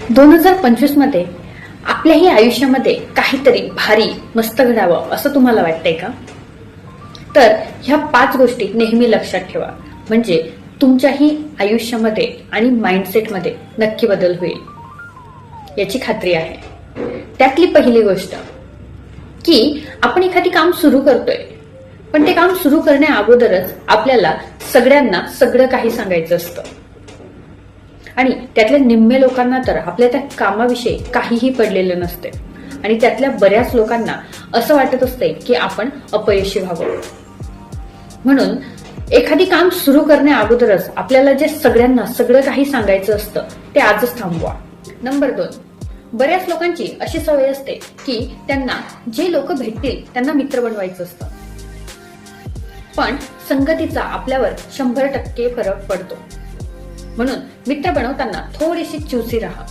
2025 मध्ये आपल्याही आयुष्यामध्ये काहीतरी भारी मस्त घडावं असं तुम्हाला वाटतंय का? तर ह्या 5 गोष्टी नेहमी लक्षात ठेवा, म्हणजे तुमच्याही आयुष्यामध्ये आणि माइंडसेटमध्ये नक्की बदल होईल याची खात्री आहे. त्यातली पहिली गोष्ट की आपण एखादी काम सुरू करतोय, पण ते काम सुरू करण्या अगोदरच आपल्याला सगळ्यांना सगळं काही सांगायचं असतं आणि त्यातल्या निम्मे लोकांना तर आपल्या त्या कामाविषयी काहीही पडलेलं नसते आणि त्यातल्या बऱ्याच लोकांना असं वाटत असते की आपण अपयशी व्हावं. म्हणून एखादी काम सुरू करण्या अगोदरच आपल्याला जे सगळ्यांना सगळं काही सांगायचं असतं ते आजच थांबवा. नंबर 2, बऱ्याच लोकांची अशी सवय असते की त्यांना जे लोक भेटतील त्यांना मित्र बनवायचं असतं, पण संगतीचा आपल्यावर 100% फरक पडतो. म्हणून मित्र बनवताना थोडीशी चुसी राहा.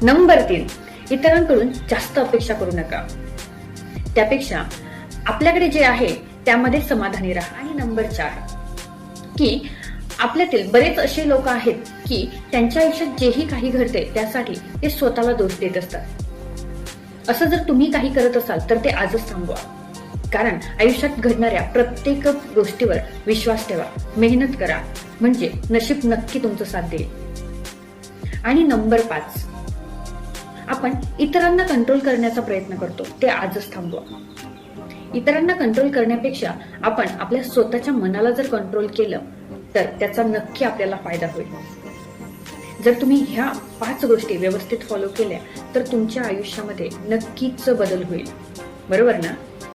नंबर 3, इतरांकडून जास्त अपेक्षा करू नका. त्यापेक्षा आपल्याकडे जे आहे त्यामध्ये समाधानी राहा. आणि नंबर 4 की आपल्यातील बरेच असे लोक आहेत की त्यांच्या आयुष्यात जेही काही घडते त्यासाठी ते स्वतःला दोष देत असतात. असं जर तुम्ही काही करत असाल तर ते आजच थांबवा, कारण आयुष्यात घडणाऱ्या प्रत्येक गोष्टीवर विश्वास ठेवा, मेहनत करा, म्हणजे नशीब नक्की तुमचं साथ देईल. आणि नंबर 5, आपण इतरांना कंट्रोल करण्याचा प्रयत्न करतो ते आजच थांबवा. इतरांना कंट्रोल करण्यापेक्षा आपण आपल्या स्वतःच्या मनाला जर कंट्रोल केलं तर त्याचा नक्की आपल्याला फायदा होईल. जर तुम्ही ह्या 5 गोष्टी व्यवस्थित फॉलो केल्या तर तुमच्या आयुष्यामध्ये नक्कीच बदल होईल, बरोबर ना?